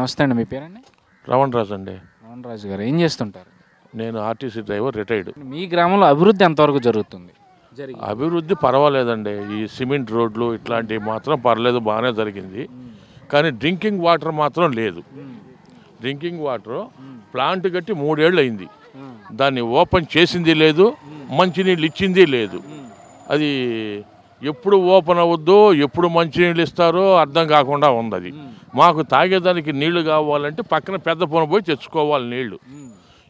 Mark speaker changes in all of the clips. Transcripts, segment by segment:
Speaker 1: నమస్తే అండి. మీ పేరండి?
Speaker 2: రమణ రాజు అండి.
Speaker 1: మోహన్ రాజు గారు ఏం చేస్తుంటారు?
Speaker 2: నేను ఆర్టీసీ డ్రైవర్, రిటైర్డ్.
Speaker 1: మీ గ్రామంలో అభివృద్ధి ఎంతవరకు జరుగుతుంది?
Speaker 2: అభివృద్ధి పర్వాలేదండి. ఈ సిమెంట్ రోడ్లు ఇట్లాంటివి మాత్రం పర్లేదు, బాగానే జరిగింది. కానీ డ్రింకింగ్ వాటర్ మాత్రం లేదు. డ్రింకింగ్ వాటర్ ప్లాంట్ కట్టి 3 ఏళ్ళు అయింది. దాన్ని ఓపెన్ చేసింది లేదు, మంచినీళ్ళు ఇచ్చింది లేదు. అది ఎప్పుడు ఓపెన్ అవ్వద్దో, ఎప్పుడు మంచినీళ్ళు ఇస్తారో అర్థం కాకుండా ఉంది. అది మాకు తాగేదానికి నీళ్లు కావాలంటే పక్కన పెద్ద పొన పోయి తెచ్చుకోవాలి నీళ్లు.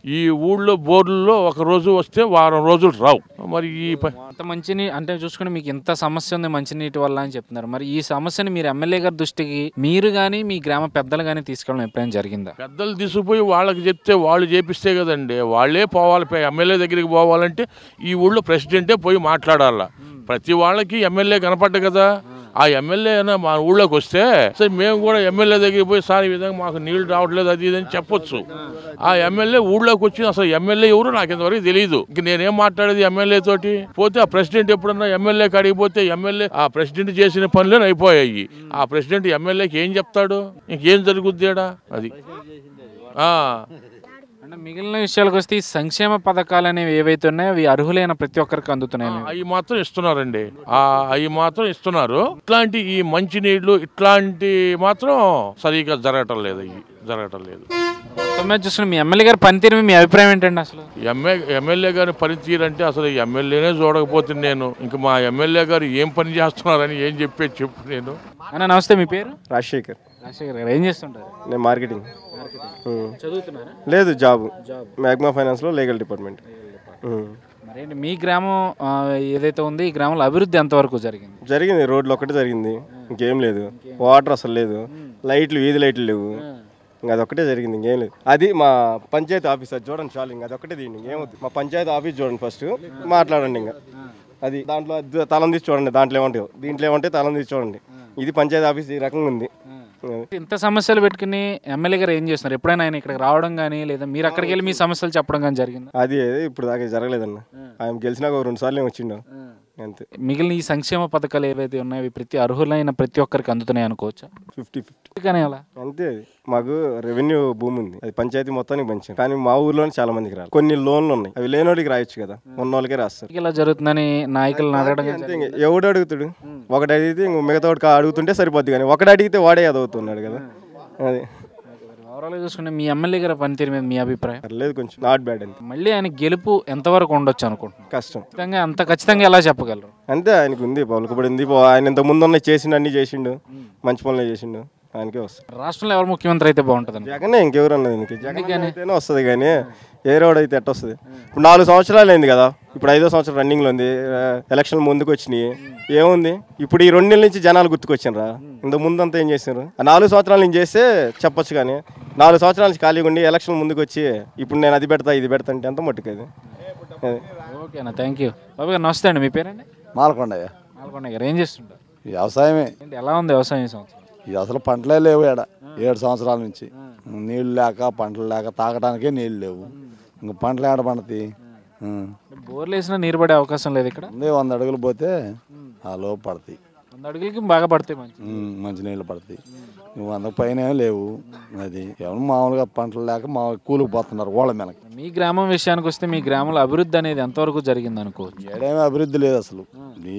Speaker 2: ఈ ఊళ్ళో బోర్లలో ఒక రోజు వస్తే వారం రోజులు రావు. మరి ఈ
Speaker 1: అంత మంచిని అంటే చూసుకుని మీకు ఇంత సమస్య ఉంది మంచినీటి వల్ల అని చెప్తున్నారు. మరి ఈ సమస్యని మీరు ఎమ్మెల్యే గారి దృష్టికి మీరు కానీ మీ గ్రామ పెద్దలు కానీ తీసుకెళ్ళడం ఎప్పుడైనా జరిగిందా?
Speaker 2: పెద్దలు తీసుకుపోయి వాళ్ళకి చెప్తే వాళ్ళు చేపిస్తే కదండి. వాళ్ళే పోవాలి. ఎమ్మెల్యే దగ్గరికి పోవాలంటే ఈ ఊళ్ళో ప్రెసిడెంటే పోయి మాట్లాడాల. ప్రతి వాళ్ళకి ఎమ్మెల్యే కనపడ్డ కదా. ఆ ఎమ్మెల్యే అయినా మా ఊళ్ళోకి వస్తే సరే మేము కూడా ఎమ్మెల్యే దగ్గరికి పోయి సార్ ఈ విధంగా మాకు నీళ్లు రావట్లేదు అది ఇదని చెప్పొచ్చు. ఆ ఎమ్మెల్యే ఊళ్ళోకి వచ్చి అసలు ఎమ్మెల్యే ఎవరు నాకు ఇంతవరకు తెలియదు. ఇంక నేనేం మాట్లాడేది ఎమ్మెల్యే తోటి? పోతే ఆ ప్రెసిడెంట్ ఎప్పుడన్నా ఎమ్మెల్యే కాడికి పోతే ఎమ్మెల్యే ఆ ప్రెసిడెంట్ చేసిన పనులే అయిపోయాయి. ఆ ప్రెసిడెంట్ ఎమ్మెల్యేకి ఏం చెప్తాడు? ఇంకేం జరుగుద్దేడా? అది
Speaker 1: అంటే మిగిలిన విషయాలకు వస్తే ఈ సంక్షేమ పథకాలు అనేవి ఏవైతే ఉన్నాయో అవి అర్హులైన ప్రతి ఒక్కరికి అందుతున్నాయి.
Speaker 2: అవి మాత్రం ఇస్తున్నారండి. అవి మాత్రం ఇస్తున్నారు. ఇట్లాంటి ఈ మంచినీళ్లు ఇట్లాంటి మాత్రం సరిగా జరగటం లేదు. ఇవి జరగటం లేదు.
Speaker 1: చూస్తున్న మీ ఎమ్మెల్యే గారి పనితీరు మీ అభిప్రాయం ఏంటండి? అసలు
Speaker 2: ఎమ్మెల్యే గారి పనితీరు అంటే అసలు ఎమ్మెల్యేనే చూడకపోతే నేను ఇంక మా ఎమ్మెల్యే గారు ఏం పని చేస్తున్నారని ఏం చెప్పు నేను.
Speaker 1: అన్న నమస్తే. మీ పేరు?
Speaker 3: రాజశేఖర్.
Speaker 1: రాజశేఖర్ గారు ఏం చేస్తుంటారు?
Speaker 3: నేను మార్కెటింగ్.
Speaker 1: చదువుతున్నారా?
Speaker 3: లేదు, జాబ్ మ్యాగ్మా ఫైనాన్స్లో లీగల్ డిపార్ట్మెంట్.
Speaker 1: మరేంటి మీ గ్రామం ఏదైతే ఉంది ఈ గ్రామంలో అభివృద్ధి ఎంతవరకు
Speaker 3: జరిగింది? రోడ్లు ఒక్కటే జరిగింది, ఇంకేం లేదు. వాటర్ అసలు లేదు, లైట్లు వీధి లైట్లు లేవు. ఇంకా అదొక్కటే జరిగింది, ఇంకేం లేదు. అది మా పంచాయతీ ఆఫీస్ అది చూడండి చాలు. ఇంకా అదొక్కటే దీన్ని ఇంకేమవుతుంది. మా పంచాయతీ ఆఫీస్ చూడండి ఫస్ట్, మాట్లాడండి. ఇంకా అది దాంట్లో తలం తీసి చూడండి, దాంట్లో ఏమంటాయో దీంట్లో ఏమంటే తలం తీసి చూడండి. ఇది పంచాయతీ ఆఫీస్ ఈ రకంగా ఉంది.
Speaker 1: ఇంత సమస్యలు పెట్టుకుని ఎమ్మెల్యే గారు ఏం చేస్తున్నారు? ఎప్పుడైనా ఆయన ఇక్కడికి రావడం కానీ లేదా మీరు అక్కడికి వెళ్ళి మీ సమస్యలు చెప్పడం కానీ జరిగింది?
Speaker 3: అది ఇప్పుడు దాకా జరగలేదన్న. ఆయన గెలిచినాక 2 సార్లు వచ్చిండు అంతే.
Speaker 1: మిగిలిన ఈ సంక్షేమ పథకాలు ఏవైతే ఉన్నాయో అవి ప్రతి అర్హులైన ప్రతి ఒక్కరికి అందుతున్నాయి అనుకోవచ్చా?
Speaker 3: 50-50
Speaker 1: కానీ అలా
Speaker 3: అంతే. అది మాకు రెవెన్యూ భూమి ఉంది, అది పంచాయతీ మొత్తానికి పంచాం. కానీ మా ఊర్లోనే చాలా మందికి రాదు. కొన్ని లోన్లు ఉన్నాయి, అవి లేనోడికి రాయొచ్చు కదా, ఉన్నోళ్ళకే రాస్తారు.
Speaker 1: ఇలా జరుగుతుందని నాయకులను అడగడం
Speaker 3: అంతే. ఎవడు అడుగుతాడు? ఒకటి అడిగితే ఇంకో మిగతా ఒకటి అడుగుతుంటే సరిపోద్ది. కానీ ఒకటి అడిగితే వాడే అదవుతున్నాడు కదా. అది
Speaker 1: ఓవరాల్గా చూసుకుంటే మీ ఎమ్మెల్యే గారి పనితీరు మీద మీ అభిప్రాయం?
Speaker 3: లేదు, కొంచెం నాట్ బ్యాడ్ అంతే.
Speaker 1: మళ్ళీ ఆయన గెలుపు ఎంతవరకు ఉండొచ్చు అనుకుంటున్నాను?
Speaker 3: కష్టం.
Speaker 1: అంత ఖచ్చితంగా ఎలా చెప్పగలరు?
Speaker 3: అంతే, ఆయనకు ఉంది, పలుకుబడి ఉంది. ఆయన ఇంత ముందు ఉన్న అన్ని చేసిండు, మంచి పనులు చేసిండు, ఆయనకే వస్తుంది.
Speaker 1: రాష్ట్రంలో ఎవరు ముఖ్యమంత్రి అయితే బాగుంటుంది?
Speaker 3: జగనే, ఇంకెవరు అన్నది జగన్ అయితేనే వస్తుంది. కానీ ఏ రోడ్ అయితే ఎట్ట వస్తుంది? ఇప్పుడు 4 సంవత్సరాలు అయింది కదా, ఇప్పుడు 5వ సంవత్సరం రన్నింగ్లో ఉంది. ఎలక్షన్ ముందుకు వచ్చినాయి, ఏముంది? ఇప్పుడు ఈ 2 నెలల నుంచి జనాలు గుర్తుకొచ్చినారా? ఇంత ముందు అంతా ఏం చేశారు? 4 సంవత్సరాల నుంచి చేస్తే చెప్పొచ్చు. కానీ 4 సంవత్సరాల నుంచి ఖాళీగా ఉండి ఎలక్షన్ ముందుకు వచ్చి ఇప్పుడు నేను అది పెడతా ఇది పెడతా అంటే ఎంత మట్టుకు అది.
Speaker 1: ఓకేనా, థ్యాంక్ యూ. బాబు గారు నమస్తే అండి. మీ పేరండి?
Speaker 4: మాలకొండయ్య.
Speaker 1: మాలకొండ గారు ఏం చేస్తుంటారు?
Speaker 4: వ్యవసాయమే.
Speaker 1: ఎలా ఉంది వ్యవసాయం ఈ సంవత్సరం?
Speaker 4: ఇది అసలు పంటలే లేవు. 7 సంవత్సరాల నుంచి నీళ్ళు లేక, పంటలు లేక, తాగడానికే నీళ్ళు లేవు. ఇంక పంటలు ఏడ పండుతాయి?
Speaker 1: బోర్లు వేసినా నీరు పడే అవకాశం లేదు ఇక్కడ.
Speaker 4: 100 అడుగులు పోతే ఆ లోపు పడతాయి.
Speaker 1: 100 అడుగులకి బాగా పడతాయి,
Speaker 4: మంచి నీళ్ళు పడతాయి. 100 పైన లేవు. అది ఎవరు మామూలుగా పంటలు లేక కూలికి పోతున్నారు వాళ్ళ మీద.
Speaker 1: మీ గ్రామం విషయానికి వస్తే మీ గ్రామంలో అభివృద్ధి అనేది ఎంతవరకు జరిగింది అనుకోవచ్చు?
Speaker 4: ఏడేమీ అభివృద్ధి లేదు అసలు.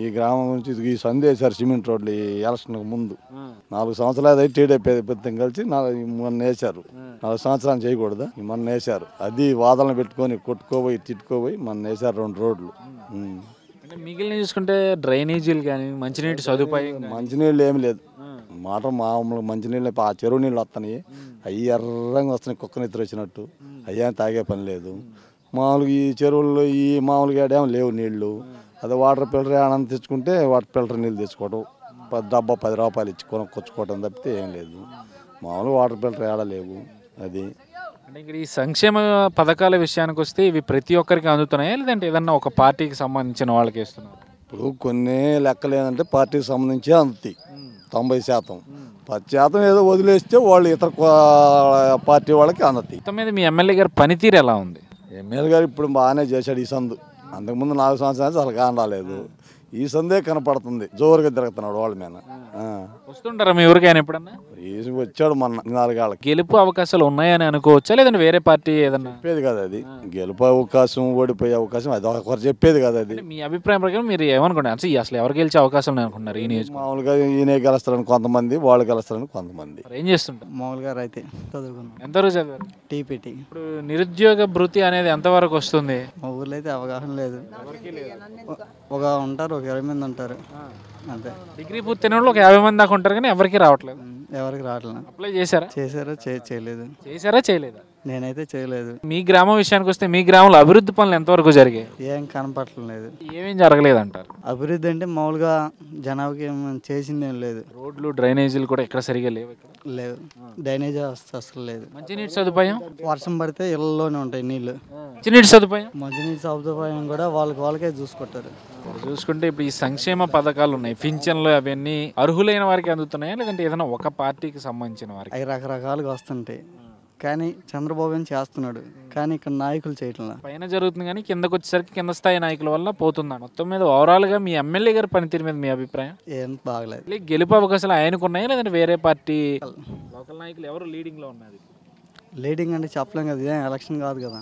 Speaker 4: ఈ గ్రామం నుంచి ఈ సందేశారు సిమెంట్ రోడ్లు ఈ ఎలక్షన్కి ముందు 4 సంవత్సరాలు అయితే టీడీపీ పెద్దం కలిసి మొన్న వేశారు. 4 సంవత్సరాలు చేయకూడదు, మొన్న వేశారు. అది వాదనలు పెట్టుకొని కొట్టుకోపోయి తిట్టుకోపోయి మొన్న వేశారు 2 రోడ్లు.
Speaker 1: అంటే మిగిలిన చూసుకుంటే డ్రైనేజీలు కానీ మంచినీటి సదుపాయం?
Speaker 4: మంచినీళ్ళు ఏమి లేదు మాట. మామూలు మంచినీళ్ళు ఆ చెరువు నీళ్ళు వస్తున్నాయి, అవి ఎర్రంగా వస్తున్నాయి, కుక్క నిద్ర వచ్చినట్టు. అయ్యా తాగే పని లేదు. మామూలుగా ఈ చెరువుల్లో ఈ మామూలుగా ఏమో లేవు నీళ్లు. అదే వాటర్ ఫిల్టర్ ఏమైనా తెచ్చుకుంటే వాటర్ ఫిల్టర్ నీళ్ళు తెచ్చుకోవడం, డబ్బా 10 రూపాయలు ఇచ్చి కొనుక్కొచ్చుకోవడం తప్పితే ఏం లేదు. మామూలుగా వాటర్ ఫిల్టర్ ఏడా లేవు. అది
Speaker 1: అంటే ఇక్కడ ఈ సంక్షేమ పథకాల విషయానికి వస్తే ఇవి ప్రతి ఒక్కరికి అందుతున్నాయా లేదంటే ఏదన్నా ఒక పార్టీకి సంబంధించిన వాళ్ళకి ఇస్తున్నారు?
Speaker 4: ఇప్పుడు కొన్ని లెక్కలు ఏంటంటే పార్టీకి సంబంధించి అందుతాయి 90%. 10% ఏదో వదిలేస్తే వాళ్ళు ఇతర పార్టీ వాళ్ళకి అందుతాయి.
Speaker 1: మొత్తం మీద మీ ఎమ్మెల్యే గారి పనితీరు ఎలా ఉంది?
Speaker 4: ఎమ్మెల్యే గారు ఇప్పుడు బాగానే చేశాడు. ఈ సందు అంతకుముందు 4 సంవత్సరాలు అసలు కానరాలేదు. ఈ సందే కనపడుతుంది, జోరుగా తిరుగుతున్నాడు వాళ్ళ మీద.
Speaker 1: వస్తుంటారా మీ ఊరికి ఆయన ఎప్పుడన్నా?
Speaker 4: వచ్చాడు మొన్న 4 ఏళ్ళకి.
Speaker 1: గెలుపు అవకాశాలు ఉన్నాయని అనుకోవచ్చా, లేదంటే వేరే పార్టీ ఏదన్నా?
Speaker 4: చెప్పేది కదా అది, గెలుపు అవకాశం ఓడిపోయే అవకాశం అది ఒకరు చెప్పేది కదా అది.
Speaker 1: అంటే మీ అభిప్రాయం ప్రకారం మీరు ఏమనుకుంటారు, అసలు ఎవరు గెలిచే అవకాశం అనుకుంటున్నారు ఈ నియోజకవర్గం?
Speaker 4: మామూలుగా ఈయన గెలుస్తారని కొంతమంది, వాళ్ళు గెలుస్తారని కొంతమంది.
Speaker 1: ఏం చేస్తుంటారు?
Speaker 5: మామూలుగా రైతే చదువుకున్నాం,
Speaker 1: ఎంతవరకు చదివారు?
Speaker 5: టీపీటీ.
Speaker 1: ఇప్పుడు నిరుద్యోగ భృతి అనేది ఎంతవరకు వస్తుంది?
Speaker 5: మా ఊర్లో అయితే అవగాహన లేదు. ఒక ఉంటారు, ఒక 20 మంది ఉంటారు అంతే.
Speaker 1: డిగ్రీ పూర్తయిన వాళ్ళు ఒక 50 మంది దాకా ఉంటారు, కానీ ఎవరికి రావట్లేదు.
Speaker 5: ఎవరికి రావట్లేదు.
Speaker 1: అప్లై చేశారా?
Speaker 5: చేశారో చేయలేదు.
Speaker 1: చేశారా చేయలేదా?
Speaker 5: నేనైతే చేయలేదు.
Speaker 1: మీ గ్రామం విషయానికి వస్తే మీ గ్రామంలో అభివృద్ధి పనులు ఎంతవరకు జరిగాయి?
Speaker 5: ఏం కనపడలేదు.
Speaker 1: ఏమేం జరగలేదు అంటారు?
Speaker 5: అభివృద్ధి అంటే మామూలుగా జనాభాకి ఏం చేసింది ఏం లేదు.
Speaker 1: రోడ్లు డ్రైనేజీలు కూడా ఎక్కడ సరిగా లేవు. ఇక్కడ
Speaker 5: లేవు, డ్రైనేజ్ అసలు లేదు.
Speaker 1: మంచినీటి సదుపాయం?
Speaker 5: వర్షం పడితే ఇళ్ళలోనే ఉంటాయి నీళ్ళు.
Speaker 1: మంచినీటి సదుపాయం?
Speaker 5: మంచినీటి సదుపాయం కూడా వాళ్ళకే చూసుకుంటారు.
Speaker 1: చూసుకుంటే ఇప్పుడు ఈ సంక్షేమ పథకాలు ఉన్నాయి, పింఛన్లు అవన్నీ అర్హులైన వారికి అందుతున్నాయా, లేదంటే ఏదైనా ఒక పార్టీకి సంబంధించిన వారికి?
Speaker 5: అవి రకరకాలుగా వస్తుంటాయి, కానీ చంద్రబాబు ఏం చేస్తున్నాడు, కానీ ఇక్కడ నాయకులు చేయట్లా.
Speaker 1: పైన జరుగుతుంది కానీ కిందకు వచ్చేసరికి కింద స్థాయి నాయకుల వల్ల పోతుందా? మొత్తం మీద ఓవరాల్ గా మీ ఎమ్మెల్యే గారి పనితీరు మీద మీ అభిప్రాయం?
Speaker 5: ఏం బాగలేదు.
Speaker 1: గెలుపు అవకాశాలు ఆయనకు ఉన్నాయా, లేదంటే వేరే పార్టీ లోకల్ నాయకులు ఎవరు లీడింగ్ లో ఉన్నది?
Speaker 5: లీడింగ్ అంటే చెప్పలేం కదా, ఇదేం ఎలక్షన్ కాదు కదా.